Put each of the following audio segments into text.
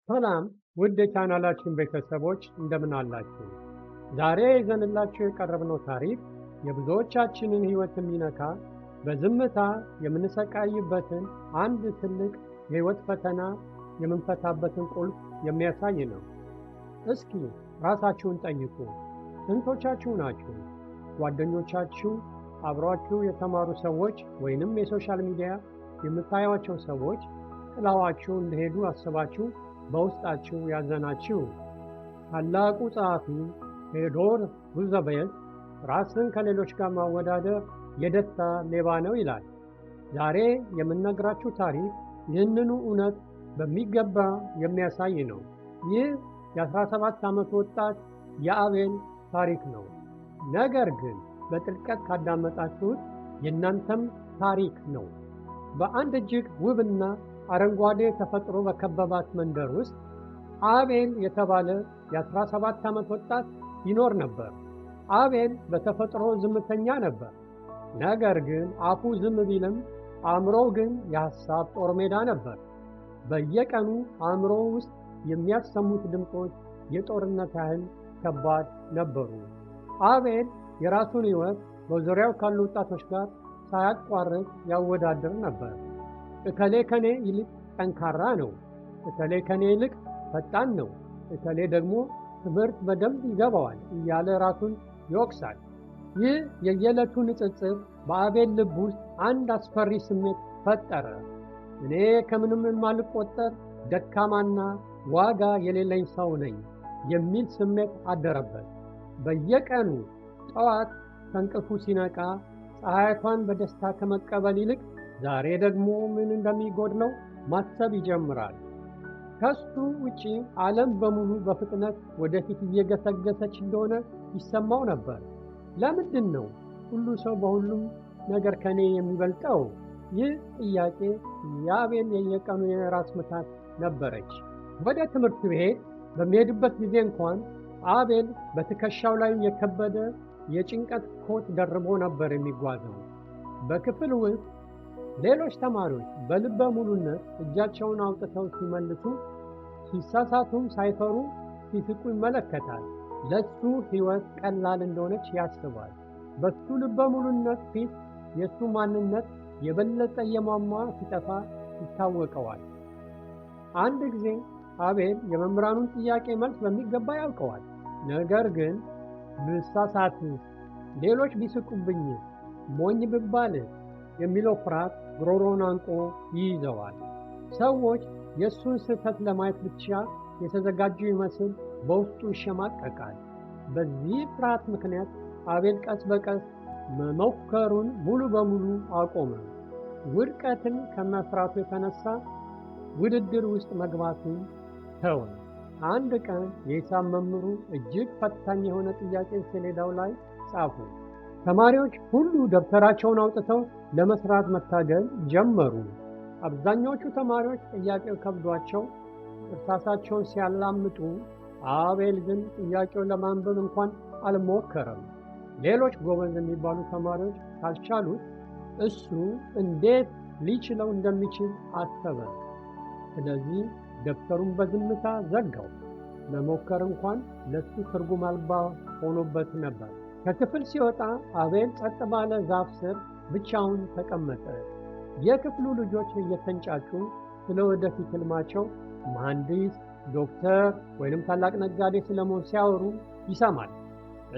ሰላም ውድ የቻናላችን ቤተሰቦች እንደምን አላችሁ? ዛሬ ይዘንላችሁ የቀረብነው ታሪክ የብዙዎቻችንን ሕይወት የሚነካ በዝምታ የምንሰቃይበትን አንድ ትልቅ የሕይወት ፈተና የምንፈታበትን ቁልፍ የሚያሳይ ነው። እስኪ ራሳችሁን ጠይቁ። ስንቶቻችሁ ናችሁ ጓደኞቻችሁ፣ አብሯችሁ የተማሩ ሰዎች ወይንም የሶሻል ሚዲያ የምታዩዋቸው ሰዎች ጥለዋችሁ እንደሄዱ አስባችሁ በውስጣችሁ ያዘናችሁ? ታላቁ ጸሐፊ ቴዎዶር ሩዝቬልት ራስን ከሌሎች ጋር ማወዳደር የደስታ ሌባ ነው ይላል። ዛሬ የምነግራችሁ ታሪክ ይህንኑ እውነት በሚገባ የሚያሳይ ነው። ይህ የ17 ዓመት ወጣት የአቤል ታሪክ ነው። ነገር ግን በጥልቀት ካዳመጣችሁት የእናንተም ታሪክ ነው። በአንድ እጅግ ውብና አረንጓዴ ተፈጥሮ በከበባት መንደር ውስጥ አቤል የተባለ የ17 ዓመት ወጣት ይኖር ነበር። አቤል በተፈጥሮ ዝምተኛ ነበር። ነገር ግን አፉ ዝም ቢልም አእምሮው ግን የሐሳብ ጦር ሜዳ ነበር። በየቀኑ አእምሮው ውስጥ የሚያሰሙት ድምፆች የጦርነት ያህል ከባድ ነበሩ። አቤል የራሱን ሕይወት በዙሪያው ካሉ ወጣቶች ጋር ሳያቋርጥ ያወዳድር ነበር። እከሌ ከኔ ይልቅ ጠንካራ ነው፣ እከሌ ከኔ ይልቅ ፈጣን ነው፣ እከሌ ደግሞ ትምህርት በደንብ ይገባዋል እያለ ራሱን ይወቅሳል። ይህ የየዕለቱ ንጽጽር በአቤል ልብ ውስጥ አንድ አስፈሪ ስሜት ፈጠረ። እኔ ከምንም የማልቆጠር ደካማና ዋጋ የሌለኝ ሰው ነኝ የሚል ስሜት አደረበት። በየቀኑ ጠዋት ከእንቅልፉ ሲነቃ ፀሐይቷን በደስታ ከመቀበል ይልቅ ዛሬ ደግሞ ምን እንደሚጎድለው ማሰብ ይጀምራል። ከሱ ውጪ ዓለም በሙሉ በፍጥነት ወደፊት እየገሰገሰች እንደሆነ ይሰማው ነበር። ለምንድን ነው ሁሉ ሰው በሁሉም ነገር ከኔ የሚበልጠው? ይህ ጥያቄ የአቤል የየቀኑ የራስ ምታት ነበረች። ወደ ትምህርት ቤት በሚሄድበት ጊዜ እንኳን አቤል በትከሻው ላይ የከበደ የጭንቀት ኮት ደርቦ ነበር የሚጓዘው። በክፍል ውስጥ ሌሎች ተማሪዎች በልበ ሙሉነት እጃቸውን አውጥተው ሲመልሱ፣ ሲሳሳቱም ሳይፈሩ ሲስቁ ይመለከታል። ለሱ ሕይወት ቀላል እንደሆነች ያስባል። በሱ ልበ ሙሉነት ፊት የሱ ማንነት የበለጠ የሟሟ ሲጠፋ ይታወቀዋል። አንድ ጊዜ አቤል የመምህራኑን ጥያቄ መልስ በሚገባ ያውቀዋል። ነገር ግን ብሳሳት፣ ሌሎች ቢስቁብኝ፣ ሞኝ ብባል የሚለው ፍርሃት ጉሮሮውን አንቆ ይይዘዋል። ሰዎች የእሱን ስህተት ለማየት ብቻ የተዘጋጁ ይመስል በውስጡ ይሸማቀቃል። በዚህ ፍርሃት ምክንያት አቤል ቀስ በቀስ መሞከሩን ሙሉ በሙሉ አቆመ። ውድቀትን ከመፍራቱ የተነሳ ውድድር ውስጥ መግባቱን ተወ። አንድ ቀን የሂሳብ መምህሩ እጅግ ፈታኝ የሆነ ጥያቄ ሰሌዳው ላይ ጻፉ። ተማሪዎች ሁሉ ደብተራቸውን አውጥተው ለመስራት መታገል ጀመሩ። አብዛኛዎቹ ተማሪዎች ጥያቄው ከብዷቸው እርሳሳቸውን ሲያላምጡ፣ አቤል ግን ጥያቄውን ለማንበብ እንኳን አልሞከረም። ሌሎች ጎበዝ የሚባሉ ተማሪዎች ካልቻሉት እሱ እንዴት ሊችለው እንደሚችል አሰበ። ስለዚህ ደብተሩን በዝምታ ዘጋው። መሞከር እንኳን ለሱ ትርጉም አልባ ሆኖበት ነበር። ከክፍል ሲወጣ አቤል ጸጥ ባለ ዛፍ ስር ብቻውን ተቀመጠ። የክፍሉ ልጆች እየተንጫጩ ስለ ወደፊት ሕልማቸው መሐንዲስ፣ ዶክተር ወይንም ታላቅ ነጋዴ ስለመሆን ሲያወሩ ይሰማል።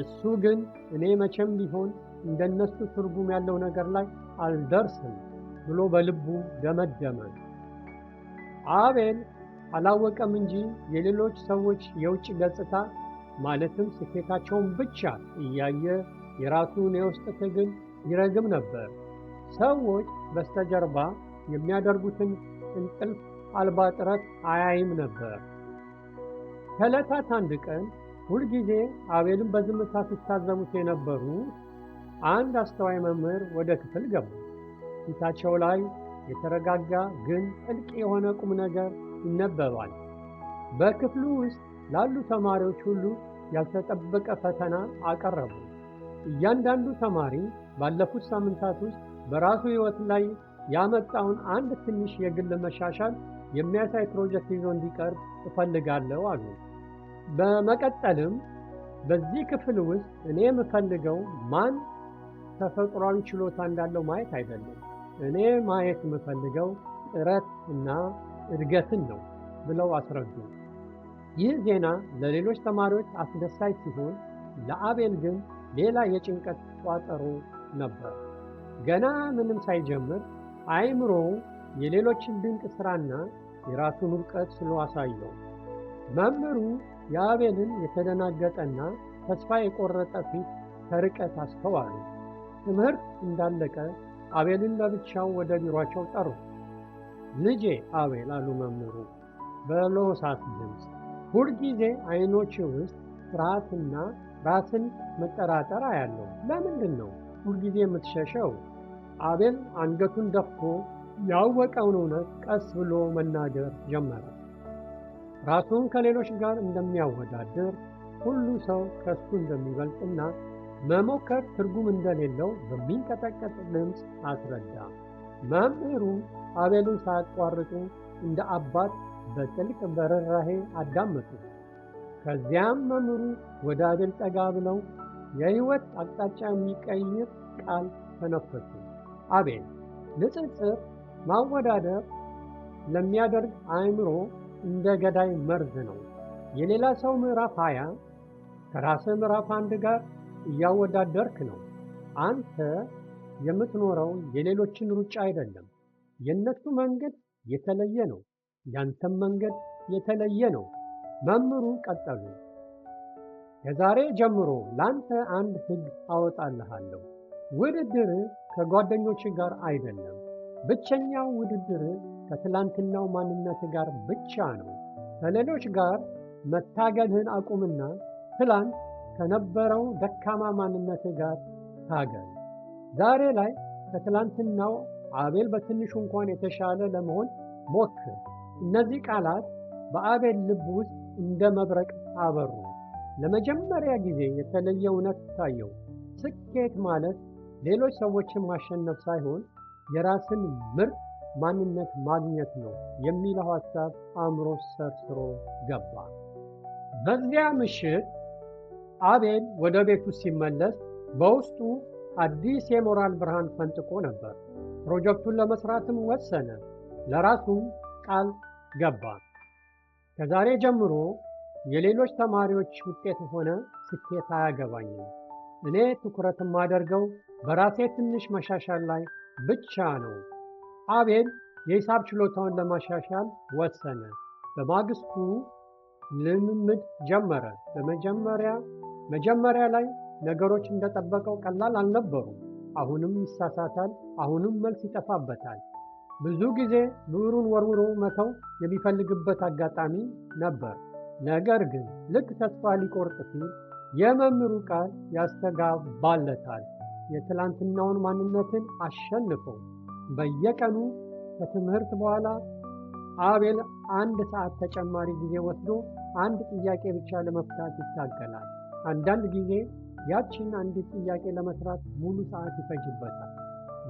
እሱ ግን እኔ መቼም ቢሆን እንደነሱ ትርጉም ያለው ነገር ላይ አልደርስም ብሎ በልቡ ደመደመ። አቤል አላወቀም እንጂ የሌሎች ሰዎች የውጭ ገጽታ ማለትም ስኬታቸውን ብቻ እያየ የራሱን የውስጥ ትግል ይረግም ነበር። ሰዎች በስተጀርባ የሚያደርጉትን እንቅልፍ አልባ ጥረት አያይም ነበር። ከዕለታት አንድ ቀን ሁልጊዜ አቤልን በዝምታ ሲታዘቡት የነበሩ አንድ አስተዋይ መምህር ወደ ክፍል ገቡ። ፊታቸው ላይ የተረጋጋ ግን ጥልቅ የሆነ ቁም ነገር ይነበባል። በክፍሉ ውስጥ ላሉ ተማሪዎች ሁሉ ያልተጠበቀ ፈተና አቀረቡ። እያንዳንዱ ተማሪ ባለፉት ሳምንታት ውስጥ በራሱ ሕይወት ላይ ያመጣውን አንድ ትንሽ የግል መሻሻል የሚያሳይ ፕሮጀክት ይዞ እንዲቀርብ እፈልጋለሁ አሉ። በመቀጠልም በዚህ ክፍል ውስጥ እኔ የምፈልገው ማን ተፈጥሯዊ ችሎታ እንዳለው ማየት አይደለም፣ እኔ ማየት የምፈልገው ጥረት እና እድገትን ነው ብለው አስረዱ። ይህ ዜና ለሌሎች ተማሪዎች አስደሳች ሲሆን፣ ለአቤል ግን ሌላ የጭንቀት ቋጠሮ ነበር። ገና ምንም ሳይጀምር አእምሮው የሌሎችን ድንቅ ሥራና የራሱን ዕውቀት ስሎ አሳየው። መምህሩ የአቤልን የተደናገጠና ተስፋ የቆረጠ ፊት ከርቀት አስተዋሉ። ትምህርት እንዳለቀ አቤልን ለብቻው ወደ ቢሮአቸው ጠሩ። ልጄ አቤል አሉ መምህሩ በሎሳስ ድምፅ፣ ሁልጊዜ ዓይኖች ውስጥ ፍርሃትና ራስን መጠራጠር አያለው። ለምንድን ነው ሁልጊዜ የምትሸሸው? አቤል አንገቱን ደፍቶ ያወቀውን እውነት ቀስ ብሎ መናገር ጀመረ። ራሱን ከሌሎች ጋር እንደሚያወዳድር፣ ሁሉ ሰው ከሱ እንደሚበልጥና መሞከር ትርጉም እንደሌለው በሚንቀጠቀጥ ድምፅ አስረዳ። መምህሩ አቤልን ሳያቋርጡ እንደ አባት በጥልቅ በርህራሄ አዳመጡ። ከዚያም መምህሩ ወደ አቤል ጠጋ ብለው የሕይወት አቅጣጫ የሚቀይር ቃል ተነፈሱ። አቤል፣ ንጽጽር ማወዳደር ለሚያደርግ አእምሮ እንደ ገዳይ መርዝ ነው። የሌላ ሰው ምዕራፍ 20 ከራስህ ምዕራፍ 1 ጋር እያወዳደርክ ነው። አንተ የምትኖረው የሌሎችን ሩጫ አይደለም። የእነሱ መንገድ የተለየ ነው፣ ያንተም መንገድ የተለየ ነው። መምህሩ ቀጠሉ። ከዛሬ ጀምሮ ላንተ አንድ ሕግ አወጣልሃለሁ። ውድድር ከጓደኞች ጋር አይደለም። ብቸኛው ውድድር ከትላንትናው ማንነት ጋር ብቻ ነው። ከሌሎች ጋር መታገልህን አቁምና ትላንት ከነበረው ደካማ ማንነት ጋር ታገል። ዛሬ ላይ ከትላንትናው አቤል በትንሹ እንኳን የተሻለ ለመሆን ሞክር። እነዚህ ቃላት በአቤል ልብ ውስጥ እንደ መብረቅ አበሩ። ለመጀመሪያ ጊዜ የተለየ እውነት ታየው። ስኬት ማለት ሌሎች ሰዎችን ማሸነፍ ሳይሆን የራስን ምርጥ ማንነት ማግኘት ነው የሚለው ሐሳብ አእምሮ ሰርስሮ ገባ። በዚያ ምሽት አቤል ወደ ቤቱ ሲመለስ በውስጡ አዲስ የሞራል ብርሃን ፈንጥቆ ነበር። ፕሮጀክቱን ለመስራትም ወሰነ። ለራሱም ቃል ገባ። ከዛሬ ጀምሮ የሌሎች ተማሪዎች ውጤት ሆነ ስኬት አያገባኝም። እኔ ትኩረት የማደርገው በራሴ ትንሽ መሻሻል ላይ ብቻ ነው። አቤል የሂሳብ ችሎታውን ለማሻሻል ወሰነ። በማግስቱ ልምምድ ጀመረ። መጀመሪያ ላይ ነገሮች እንደጠበቀው ቀላል አልነበሩም። አሁንም ይሳሳታል፣ አሁንም መልስ ይጠፋበታል። ብዙ ጊዜ ብዕሩን ወርውሮ መተው የሚፈልግበት አጋጣሚ ነበር። ነገር ግን ልክ ተስፋ ሊቆርጥ ሲል የመምህሩ ቃል ያስተጋባለታል። የትላንትናውን ማንነትን አሸንፈው። በየቀኑ ከትምህርት በኋላ አቤል 1 ሰዓት ተጨማሪ ጊዜ ወስዶ አንድ ጥያቄ ብቻ ለመፍታት ይታገላል። አንዳንድ ጊዜ ያችን አንዲት ጥያቄ ለመስራት ሙሉ ሰዓት ይፈጅበታል።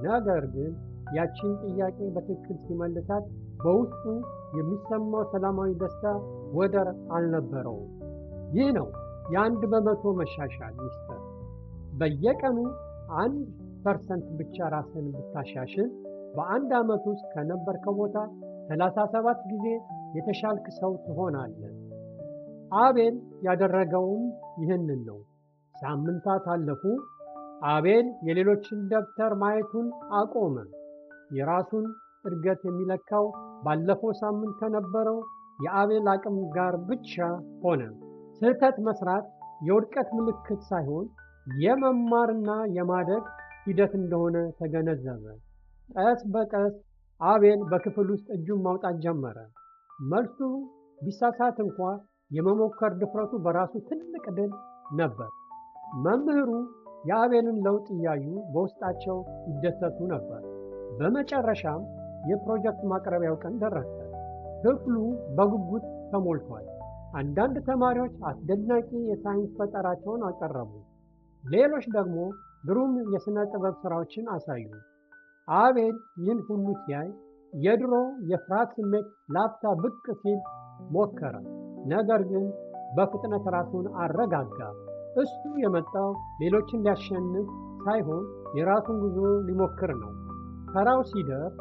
ነገር ግን ያችን ጥያቄ በትክክል ሲመልሳት በውስጡ የሚሰማው ሰላማዊ ደስታ ወደር አልነበረውም። ይህ ነው የ1% መሻሻል ሚስጥር። በየቀኑ 1% ብቻ ራስን ብታሻሽል በ1 ዓመት ውስጥ ከነበርከው ቦታ 37 ጊዜ የተሻልክ ሰው ትሆናለህ። አቤል ያደረገውም ይህንን ነው። ሳምንታት አለፉ። አቤል የሌሎችን ደብተር ማየቱን አቆመ። የራሱን እድገት የሚለካው ባለፈው ሳምንት ከነበረው የአቤል አቅም ጋር ብቻ ሆነ። ስህተት መስራት የውድቀት ምልክት ሳይሆን የመማርና የማደግ ሂደት እንደሆነ ተገነዘበ። ቀስ በቀስ አቤል በክፍል ውስጥ እጁን ማውጣት ጀመረ። መልሱ ቢሳሳት እንኳ የመሞከር ድፍረቱ በራሱ ትልቅ ድል ነበር። መምህሩ የአቤልን ለውጥ እያዩ በውስጣቸው ይደሰቱ ነበር። በመጨረሻም የፕሮጀክት ማቅረቢያው ቀን ደረሰ። ክፍሉ በጉጉት ተሞልቷል። አንዳንድ ተማሪዎች አስደናቂ የሳይንስ ፈጠራቸውን አቀረቡ። ሌሎች ደግሞ ግሩም የሥነ ጥበብ ሥራዎችን አሳዩ። አቤል ይህን ሁሉ ሲያይ የድሮ የፍርሃት ስሜት ላፍታ ብቅ ሲል ሞከረ። ነገር ግን በፍጥነት ራሱን አረጋጋ። እሱ የመጣው ሌሎችን ሊያሸንፍ ሳይሆን የራሱን ጉዞ ሊሞክር ነው። ተራው ሲደርስ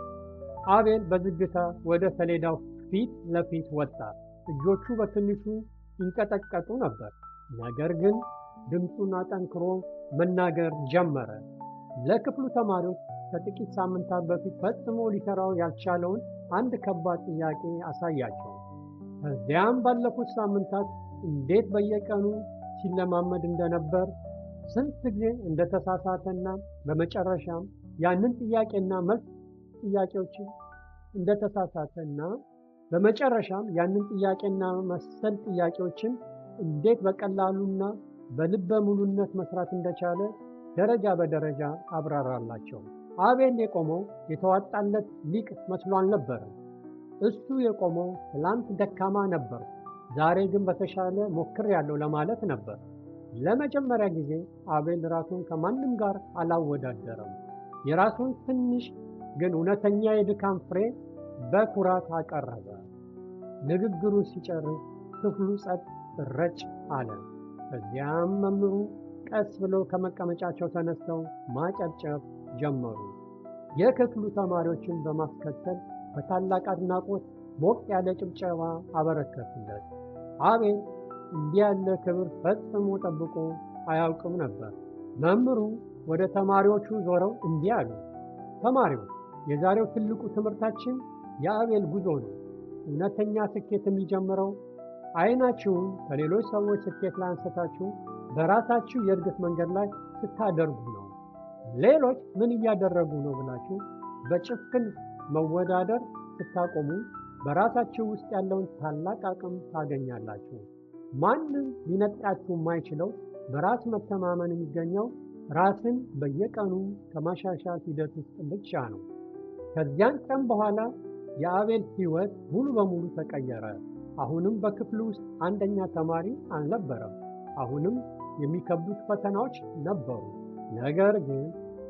አቤል በዝግታ ወደ ሰሌዳው ፊት ለፊት ወጣ። እጆቹ በትንሹ ይንቀጠቀጡ ነበር። ነገር ግን ድምፁን አጠንክሮ መናገር ጀመረ። ለክፍሉ ተማሪዎች ከጥቂት ሳምንታት በፊት ፈጽሞ ሊሰራው ያልቻለውን አንድ ከባድ ጥያቄ አሳያቸው። ከዚያም ባለፉት ሳምንታት እንዴት በየቀኑ ሲለማመድ እንደነበር፣ ስንት ጊዜ እንደተሳሳተና በመጨረሻም ያንን ጥያቄና መልስ ጥያቄዎችን እንደተሳሳተና በመጨረሻም ያንን ጥያቄና መሰል ጥያቄዎችን እንዴት በቀላሉና በልበ ሙሉነት መስራት እንደቻለ ደረጃ በደረጃ አብራራላቸው። አቤል የቆመው የተዋጣለት ሊቅ መስሎ አልነበረም። እሱ የቆመው ትላንት ደካማ ነበር፣ ዛሬ ግን በተሻለ ሞክሬያለሁ ለማለት ነበር። ለመጀመሪያ ጊዜ አቤል ራሱን ከማንም ጋር አላወዳደረም። የራሱን ትንሽ ግን እውነተኛ የድካም ፍሬ በኩራት አቀረበ። ንግግሩ ሲጨርስ ክፍሉ ጸጥ ረጭ አለ። ከዚያም መምህሩ ቀስ ብለው ከመቀመጫቸው ተነስተው ማጨብጨብ ጀመሩ። የክፍሉ ተማሪዎችን በማስከተል በታላቅ አድናቆት ሞቅ ያለ ጭብጨባ አበረከቱለት። አቤል እንዲህ ያለ ክብር ፈጽሞ ጠብቆ አያውቅም ነበር። መምህሩ ወደ ተማሪዎቹ ዞረው እንዲህ አሉ። ተማሪዎች፣ የዛሬው ትልቁ ትምህርታችን የአቤል ጉዞ ነው። እውነተኛ ስኬት የሚጀምረው ዓይናችሁን ከሌሎች ሰዎች ስኬት ላይ አንስታችሁ በራሳችሁ የእድገት መንገድ ላይ ስታደርጉ ነው። ሌሎች ምን እያደረጉ ነው ብላችሁ በጭፍን መወዳደር ስታቆሙ በራሳችሁ ውስጥ ያለውን ታላቅ አቅም ታገኛላችሁ። ማንም ሊነጥቃችሁ የማይችለው በራስ መተማመን የሚገኘው ራስን በየቀኑ ከማሻሻል ሂደት ውስጥ ብቻ ነው። ከዚያን ቀን በኋላ የአቤል ሕይወት ሙሉ በሙሉ ተቀየረ። አሁንም በክፍሉ ውስጥ አንደኛ ተማሪ አልነበረም። አሁንም የሚከብዱት ፈተናዎች ነበሩ። ነገር ግን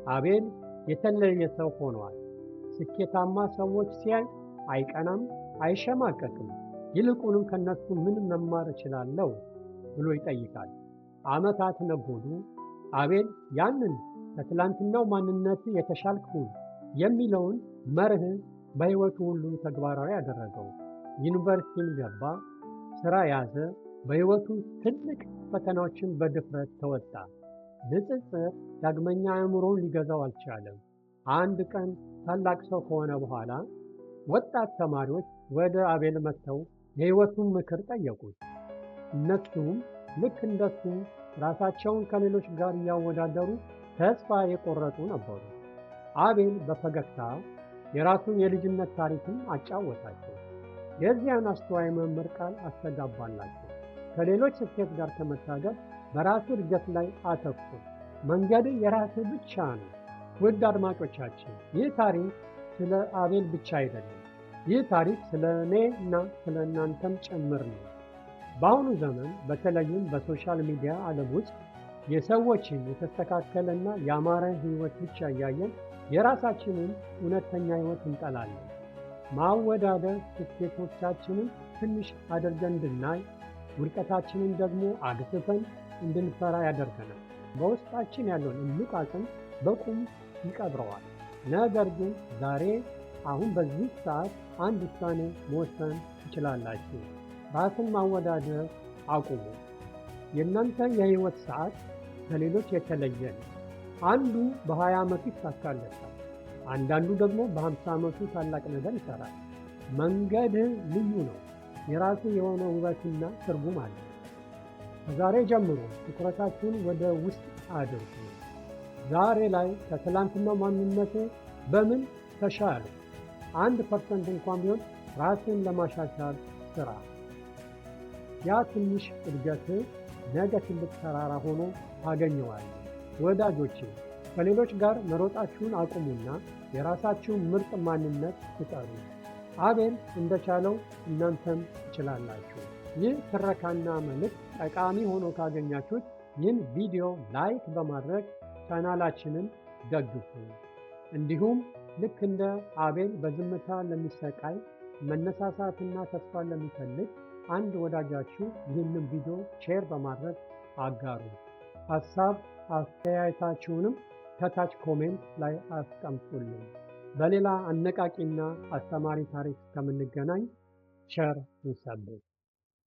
አቤል የተለየ ሰው ሆኗል። ስኬታማ ሰዎች ሲያይ አይቀናም፣ አይሸማቀቅም። ይልቁንም ከነሱ ምን መማር እችላለሁ ብሎ ይጠይቃል። ዓመታት ነጎዱ። አቤል ያንን ከትላንትናው ማንነት የተሻልክ ሁን የሚለውን መርህ በሕይወቱ ሁሉ ተግባራዊ ያደረገው። ዩኒቨርሲቲም ገባ፣ ሥራ ያዘ። በሕይወቱ ትልቅ ፈተናዎችን በድፍረት ተወጣ። ንጽጽር ዳግመኛ አእምሮን ሊገዛው አልቻለም። አንድ ቀን ታላቅ ሰው ከሆነ በኋላ ወጣት ተማሪዎች ወደ አቤል መጥተው የሕይወቱን ምክር ጠየቁት። እነሱም ልክ እንደሱ ራሳቸውን ከሌሎች ጋር እያወዳደሩ ተስፋ የቆረጡ ነበሩ። አቤል በፈገግታ የራሱን የልጅነት ታሪክም አጫወታቸው። የዚያን አስተዋይ መምህር ቃል አስተጋባላቸው። ከሌሎች ስኬት ጋር ከመታገል በራሱ እድገት ላይ አተኩር። መንገድ የራስህ ብቻ ነው። ውድ አድማጮቻችን፣ ይህ ታሪክ ስለ አቤል ብቻ አይደለም። ይህ ታሪክ ስለ እኔ እና ስለ እናንተም ጭምር ነው። በአሁኑ ዘመን በተለይም በሶሻል ሚዲያ ዓለም ውስጥ የሰዎችን የተስተካከለና ያማረ ሕይወት ብቻ እያየን የራሳችንን እውነተኛ ሕይወት እንጠላለን። ማወዳደር ስኬቶቻችንን ትንሽ አድርገን እንድናይ፣ ውድቀታችንን ደግሞ አግዝፈን እንድንፈራ ያደርገናል። በውስጣችን ያለውን እምቅ አቅም በቁም ይቀብረዋል። ነገር ግን ዛሬ አሁን በዚህ ሰዓት አንድ ውሳኔ መወሰን ትችላላችሁ። ራስን ማወዳደር አቁሙ። የእናንተ የሕይወት ሰዓት ከሌሎች የተለየ ነው። አንዱ በ20 ዓመቱ ይሳካለታል፣ አንዳንዱ ደግሞ በ50 ዓመቱ ታላቅ ነገር ይሰራል። መንገድህ ልዩ ነው። የራሱ የሆነ ውበትና ትርጉም አለ። ከዛሬ ጀምሮ ትኩረታችሁን ወደ ውስጥ አድርጉ። ዛሬ ላይ ከትላንትናው ማንነቴ በምን ተሻለ? 1% እንኳን ቢሆን ራስን ለማሻሻል ስራ። ያ ትንሽ እድገት ነገ ትልቅ ተራራ ሆኖ ታገኘዋለህ። ወዳጆቼ፣ ከሌሎች ጋር መሮጣችሁን አቁሙና የራሳችሁን ምርጥ ማንነት ፍጠሩ። አቤል እንደቻለው እናንተም ትችላላችሁ። ይህ ትረካና መልእክት ጠቃሚ ሆኖ ካገኛችሁት ይህን ቪዲዮ ላይክ በማድረግ ቻናላችንን ደግፉ። እንዲሁም ልክ እንደ አቤል በዝምታ ለሚሰቃይ መነሳሳትና ተስፋ ለሚፈልግ አንድ ወዳጃችሁ ይህንን ቪዲዮ ሼር በማድረግ አጋሩ። ሀሳብ አስተያየታችሁንም ከታች ኮሜንት ላይ አስቀምጡልን። በሌላ አነቃቂና አስተማሪ ታሪክ እስከምንገናኝ ቸር እንሰንብት።